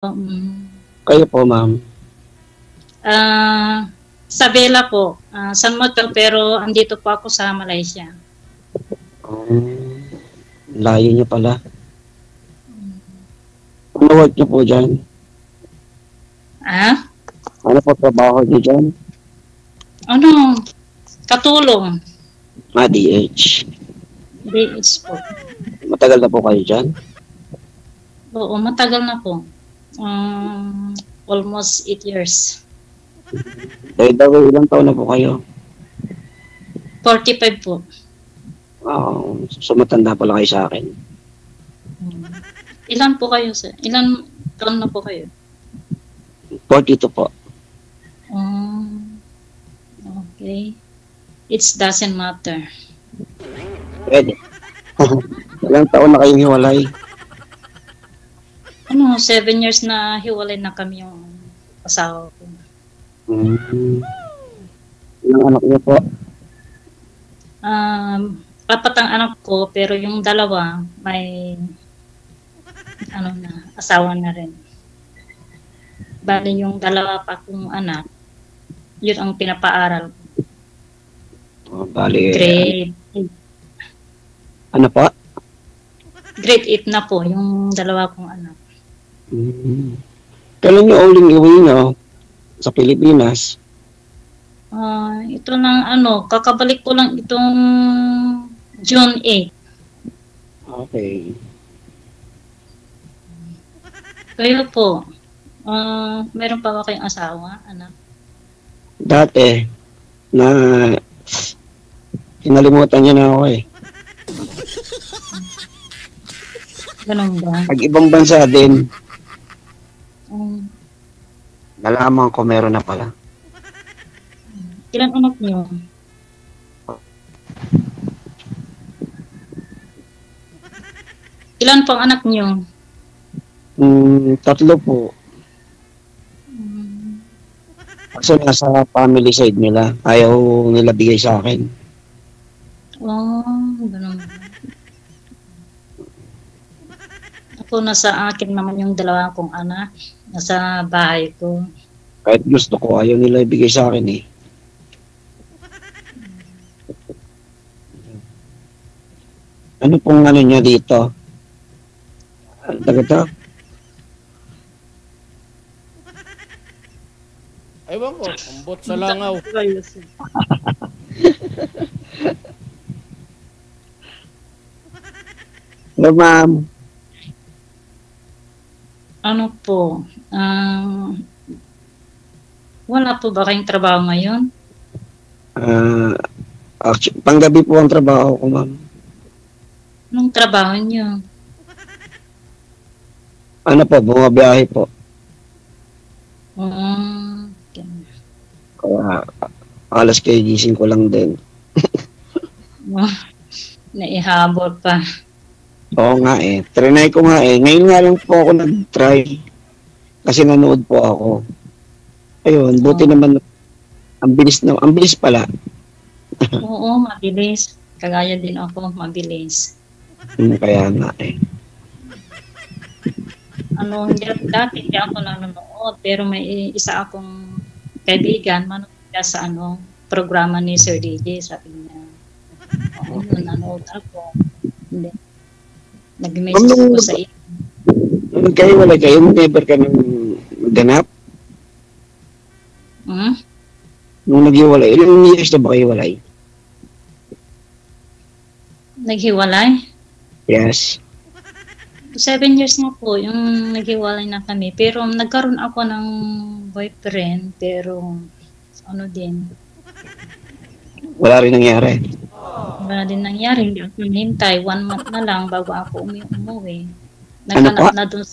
Kayo po, ma'am? Sa Bella po. San Motor, pero andito po ako sa Malaysia. Layo niyo pala. Ano work niyo po dyan? Ano po trabaho niyo dyan? Katulong. DH. DH po. Matagal na po kayo dyan? Oo, matagal na po. Almost 8 years. Ilang taon na po kayo? 45 po. So matanda pala kayo sa akin. Ilan po kayo, sir? Ilan taon na po kayo? 42 po. Okay. It doesn't matter. Pwede. Ilang taon na kayong hiwalay? 7 years na hiwalay na kami yung asawa ko. Ilang anak niyo po? Apat ang anak ko, pero yung dalawa may asawa na rin. Bali yung dalawa pa kong anak, yun ang pinapaaral ko. Bali. Grade 8. Ano po? Grade 8 na po, yung dalawa kong anak. Kailan niyo uling iuwi niyo sa Pilipinas? Ito lang kakabalik ko lang itong June 8. Okay. Kayo po, meron pa ba kayong asawa, anak? Dati, kinalimutan niyo na ako eh. Ganun ba? Pag-ibang bansa din, nalaman ko meron na pala. Ilan anak niyo? Ilan pang anak niyo? 3 po. Kasi nasa family side nila. Ayaw nila bigay sa akin. Ganun. Ako, nasa akin naman yung dalawa kong anak. Nasa bahay ko. Kahit gusto ko, ayaw nila ibigay sa akin eh. Ano pong niya dito? Taga-ta? Ewan ko, ambot sa langaw. Hello, ma'am. Wala po ba kayong trabaho ngayon? Panggabi po ang trabaho ko, ma'am. Anong trabaho niyo? Bumabiyahe po. Okay. Kaya, alas kayo gising ko lang din. Naihabol pa. Oo nga eh. Trinay ko nga eh. Ngayon nga lang po ako nag-try. Kasi nanood po ako. Ayun, buti naman. Ang bilis pala. Oo, mabilis. Kagaya din ako, mabilis. Kaya nga eh. Dati hindi ako nanonood, pero may isa akong kaibigan, manood siya sa programa ni Sir DJ, sabi niya. Nanood ako. Hindi. Nag-message ko sa iyo. Nung kayo, wala kayo, never ka nang ganap? Nung naghiwalay, ilang years na ba kayo walay? Naghiwalay? Yes. 7 years na po yung naghiwalay na kami. Pero nagkaroon ako ng boyfriend, pero din. Wala rin nangyari? Wala din nangyari. Hindi ako hinintay. 1 month na lang bago ako umuwi. Naghanap na doon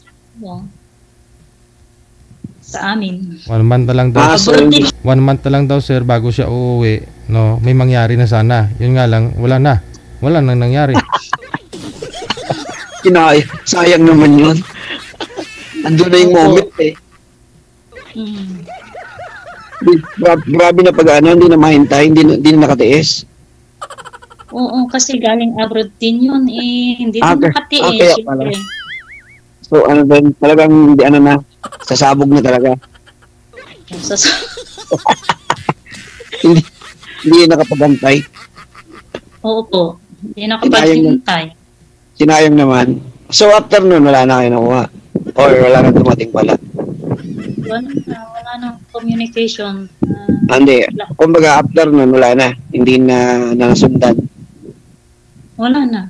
sa amin. 1 month na lang daw. 1 month na lang daw, sir, bago siya uuwi. No, may mangyari na sana. Yun nga lang, wala na. Wala nang nangyari. Sayang naman yun. Andun na yung moment eh. Grabe na hindi na mahintay, hindi na nakatiis. Oo, kasi galing abroad din yun eh. Hindi din nakatiis. So, ano din, talagang hindi ano na, sasabog na talaga. Sa, Hindi, hindi nakapagantay. oo po. Hindi nakapaghintay. Sinayang naman. So, after nun, wala na kayo nakuha. Or wala na dumating pala. Wala nang communication. Hindi. Kumbaga, after nun, wala na. Hindi na nasundan. Wala na.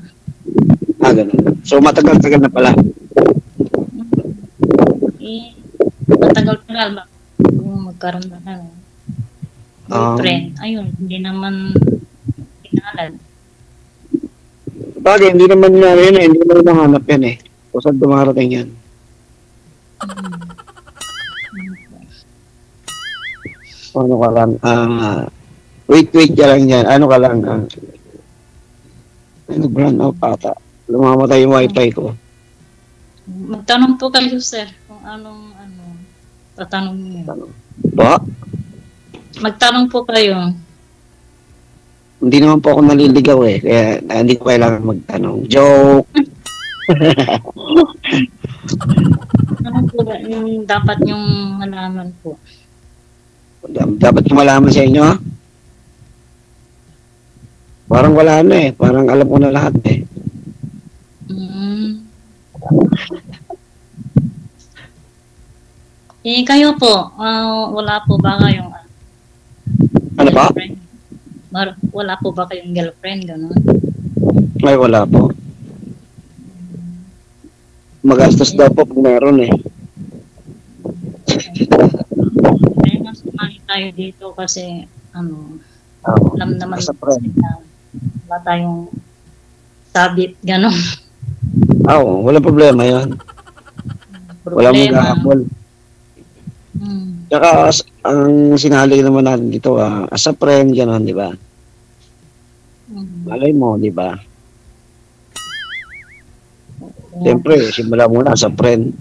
Ganun. So, matagal-tagal na pala. Matagal-tagal ba? Kung magkaroon na ng boyfriend. Ayun, hindi naman pinalad. Bagay, hindi naman nga yun eh. Hindi naman nahanap yan eh. Kung saan dumarating yan. Ano ka lang, wait ka lang yan. Ano ka lang, nag-run out ata. Lumamatay yung wifi ko. Magtanong po kayo, sir, kung anong tatanong niyo. Ba? Magtanong po kayo. Hindi naman po ako naliligaw eh. Kaya hindi ko kailangan magtanong. Joke! Ano po ba yung dapat yung malaman po? Dapat ko malaman sa inyo, ha? Parang wala na eh. Parang alam ko na lahat eh. Kayo po, wala po ba kayong Ano ba? Wala po ba kayong girlfriend, gano'n? Ay, wala po. Magastos daw po kung meron eh. Kaya mas sumali tayo dito kasi, alam naman sa friend. Wala tayong sabit, gano'n. Wala problema yan. Wala mong kahabol. Tsaka ang sinali naman natin dito, as a friend, gano'n, di ba? Malay mo, di ba? Siyempre, simula muna as a friend.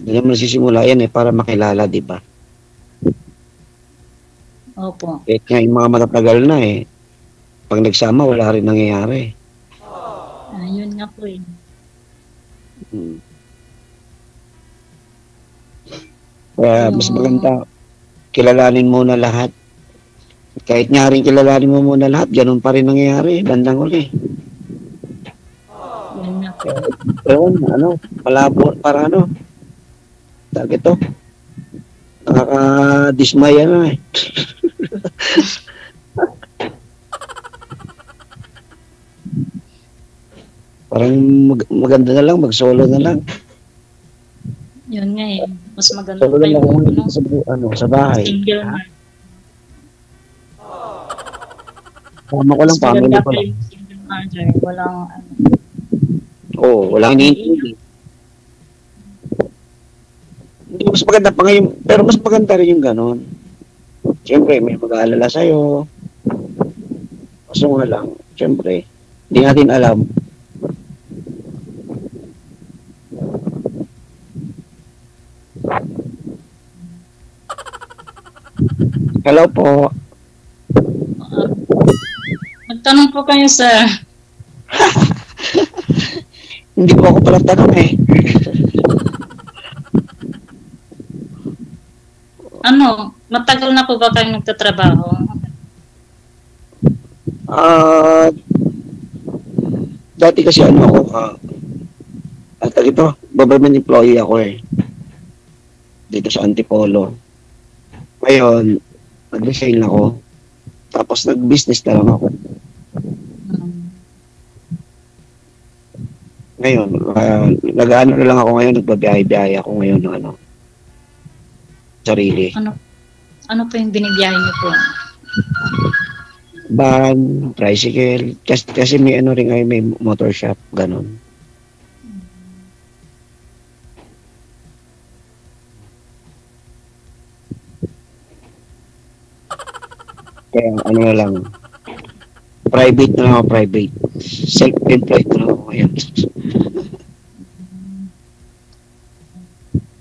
Hindi naman nasisimula yan eh, para makilala, di ba? Opo. Kahit nga yung mga matatagal na eh, pag nagsama, wala rin nangyayari. Yun nga po eh. Kaya mas maganda, kilalanin muna lahat. Kahit nga rin kilalanin mo muna lahat, ganun pa rin nangyayari, bandang uli. Yun nga po. Ewan, malabo, para tawag ito, nakaka-dismaya na eh. Parang maganda na lang, mag-solo na lang. Yun nga eh. Mas maganda Solo pa na yung lang sa bahay. single na. Tama ko lang, Mas family maganda ko pa lang. yung single mother. Walang Walang iniintindi. Hindi mas maganda pa ngayon, pero mas maganda rin yung gano'n. Siyempre, may mag-aalala sa'yo. Kaso nga lang, siyempre, hindi natin alam. Hello po. magtanong po kayo, sir. Hindi po ako pala tanong eh. Matagal na po ba kayong nagtatrabaho? Dati kasi ako, government employee ako eh. Dito sa Antipolo. Ngayon, nag-resign ako. Tapos nag-business na lang ako. Ngayon, nag-ano na lang ako ngayon, nagbabiyahe-biyahe ako ngayon ng sarili. Ano po yung binibiyahe niyo po? Van, tricycle, kasi may rin ngayon, may motor shop, ganun. Kaya na lang, private na lang ako, private. Self-employed na lang ako ngayon.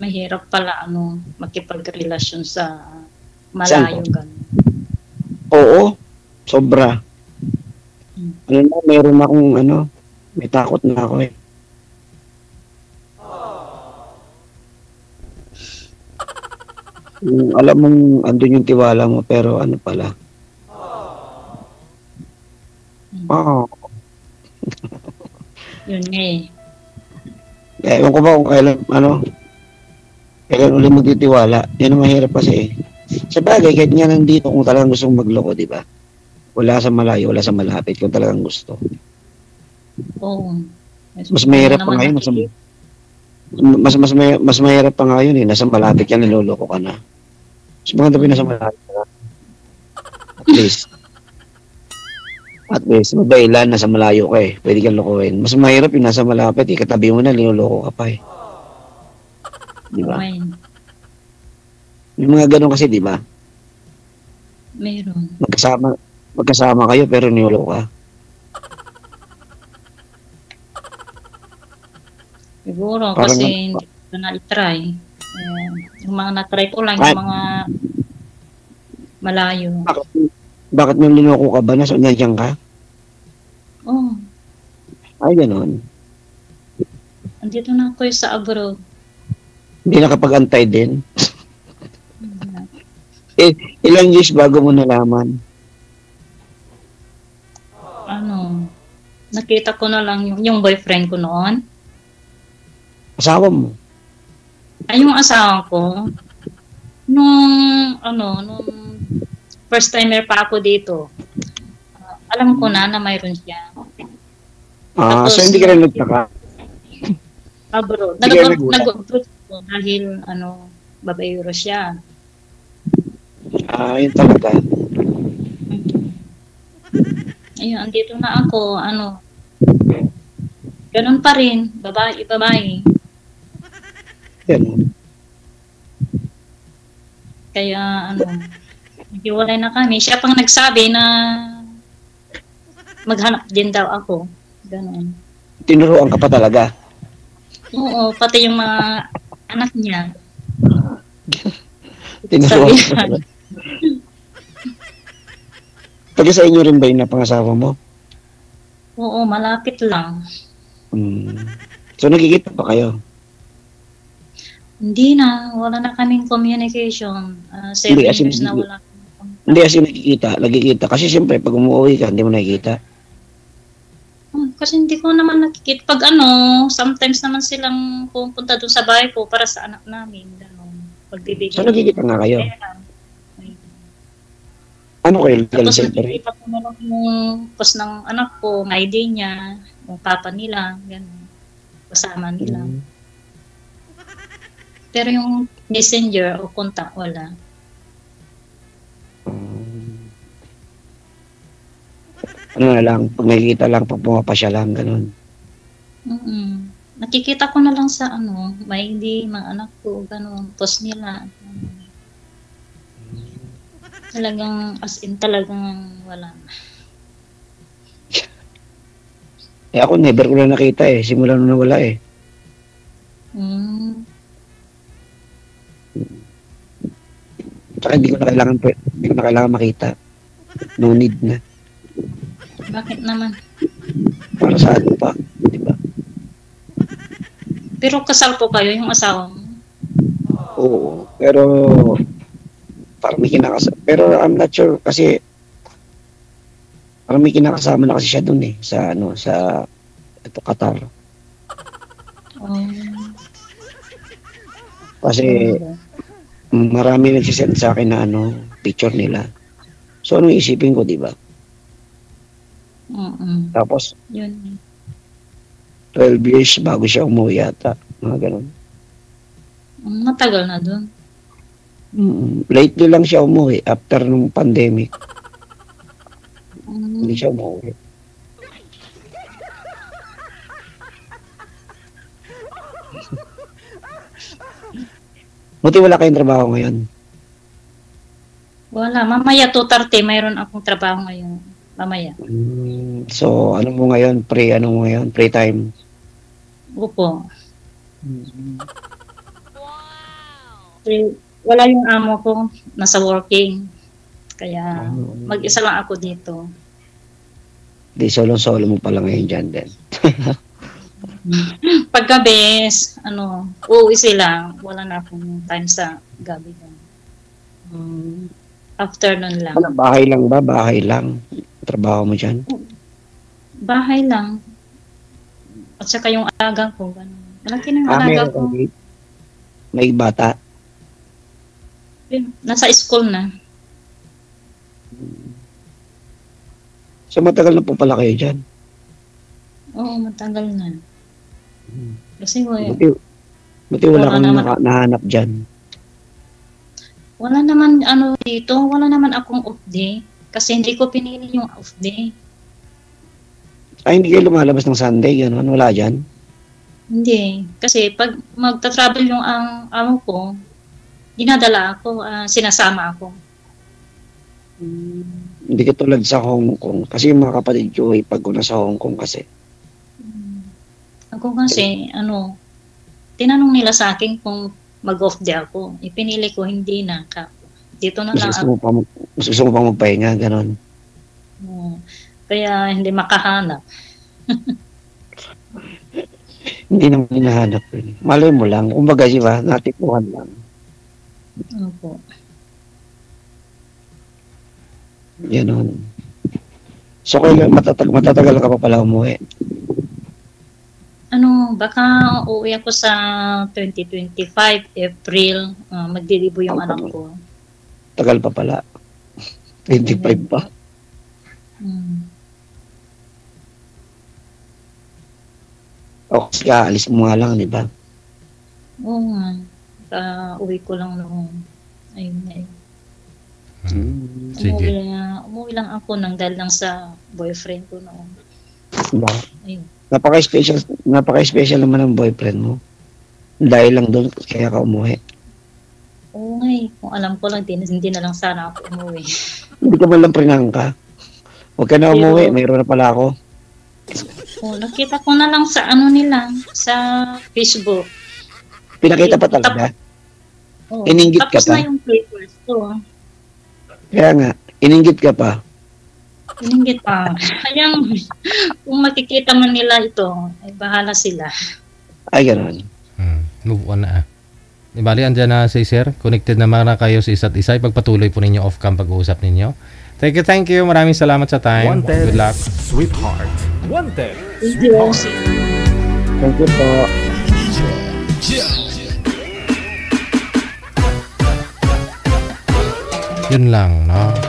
Mahirap pala makipagrelasyon sa malayo ganun. Oo, sobra. Meron akong may takot na ako eh. Alam mong andun yung tiwala mo, pero ano pala. Oo. Yun nga eh. Ewan ko ba kung kailan ulit magtitiwala. Yan ang mahirap kasi. Sa bagay, kahit nga nandito, kung talagang gusto mong magloko, di ba? Wala sa malayo, wala sa malapit, kung talagang gusto. Oo. Mas mahirap pa ngayon. Mas mahirap pa ngayon eh. Nasa malapit ka, niloloko ka na. Mas maganda pa nasa malapit ka. At least, mabailan, nasa malayo ka eh. Pwede kang lokohin. Mas mahirap yung nasa malapit eh. Katabi mo na, niloloko ka pa eh. Di ba? Okay. Yung mga ganun kasi, di ba? Meron. Magkasama kayo pero niloloko ka. Siguro, Parang kasi ano- hindi ko na i-try. Yung mga na-try ko lang, yung mga malayo. Bakit nung niloko ka ba? Nandiyan ka? Oh, Ay, ganun. andito na ako sa abroad. Hindi nakapag-antay din. Ilang years bago mo nalaman? Ano, nakita ko na lang yung boyfriend ko noon. Asawa mo? Ay, yung asawa ko, nung first timer pa ako dito, alam ko na mayroon siya. Tapos, So hindi ka rin nagtaka. abroad. Hindi ka nagulat. Nag-approach ko dahil, babaero siya. Yun talaga. Ayun, andito na ako, ganun pa rin, babae. Yan. Kaya, naghiwalay na kami. Siya pang nagsabi na maghanap din daw ako. Ganun. Tinuruan ka pa talaga. Oo, pati yung mga anak niya. Tinuruan ka pa Sabi talaga. Taga sa inyo rin ba yung napangasawa mo? Oo, malapit lang. So nagkikita pa kayo? Hindi na, wala na kaming communication. 7 Hindi, as in, years na wala. Hindi kasi nagkikita. Kasi siyempre pag umuwi ka, hindi mo nakikita. Kasi hindi ko naman nakikita. Pag sometimes naman silang pupunta doon sa bahay ko para sa anak namin. Pagbibigay. So nagkikita nga kayo? Ano kayo? Tapos Siyempre. nakikita ko na lang yung post ng anak ko, ng ID niya, yung papa nila, gano'n. Kasama nila. Pero yung messenger o contact, wala. Ano na lang, pag nakikita lang, pag pumapasya lang, ganun. Nakikita ko na lang sa may ID, mga anak ko, gano'n, post nila. Talagang, as in, talagang wala. Ako, never ko na nakita eh. Simula nung nawala eh. Tsaka hindi ko na kailangan makita. No need na. Bakit naman? Para sa ano pa, di ba? Pero kasal po kayo, yung asawa mo? Oo, pero parang may kinakasama. Pero I'm not sure kasi parang may kinakasama na kasi siya dun eh. Sa Qatar. Kasi marami nagsisend sa akin na picture nila. So anong isipin ko, di ba? Tapos Yun. 12 years bago siya umuwi yata. Mga ganun. Matagal na dun. Lately lang siya umuwi after nung pandemic. Hindi siya umuwi. Buti wala kayong trabaho ngayon. Wala. Mamaya 2:30, mayroon akong trabaho ngayon. Mamaya. So, ano mo ngayon? Free time? Opo. Wala yung amo ko. Nasa working. Kaya mag-isa lang ako dito. Di solo-solo mo pala ngayon dyan din. Paggabi, uuwi sila. Wala na akong time sa gabi. Afternoon lang. Ano, bahay lang ba? Bahay lang. Trabaho mo dyan? Bahay lang. At saka yung alaga ko. Ganun. Malaki ng alaga Meron ko. kang may bata. Nasa school na. So matagal na po pala kayo dyan. Oo, matagal na. Kasi Buti wala kang nahanap dyan. wala naman ano dito, wala naman akong off day. Kasi hindi ko pinili yung off day. Ay, hindi kayo lumalabas ng Sunday, gano'n? Wala dyan? Hindi. Kasi pag magta-travel yung ang amo ko, dinadala ako, sinasama ako. Hindi ka tulad sa Hong Kong. Kasi yung mga kapatid ko, pag nasa Hong Kong kasi. Ako kasi, tinanong nila sa akin kung mag-off day ako. Ipinili ko, hindi na. Dito na lang ako. Gusto mo pang magpahinga, gano'n? Kaya hindi makahanap. Hindi naman hinahanap. Malay mo lang. Kumbaga, di ba? Natipuhan lang. Opo. Gano'n. So, kaya matatagal ka pa pala umuwi. Baka uuwi ako sa 2025, April. Magdilibo yung anak ko. Tagal pa pala. 25 pa. O, kasi alis mo nga lang, di ba? Oo nga. Uwi ko lang noon. Ayun na eh. Sige. Umuwi lang ako dahil lang sa boyfriend ko noon. Diba? Ayun. Napaka-special naman ng boyfriend mo. Dahil lang doon, kaya ka umuwi. Oo nga eh. Kung alam ko lang, hindi na lang sana ako umuwi. Hindi ka man lang prinangka. Huwag ka na umuwi, mayroon na pala ako. Nakita ko na lang sa nila, sa Facebook. Pinakita pa talaga? Ininggit ka tapos pa? na yung papers ko. Kaya nga, ininggit ka pa. Ininggit pa. Kaya kung makikita man nila ito, ay bahala sila. Ay, gano'n. Move on na. Ibali, andyan na si Sir. Connected naman na kayo sa isa't isa. Ipagpatuloy po ninyo off-cam pag-uusap ninyo. Thank you. Maraming salamat sa time. Wanted, Good luck. Sweetheart. Wanted, Thank you. sweetheart. Thank you po. Yun lang, no?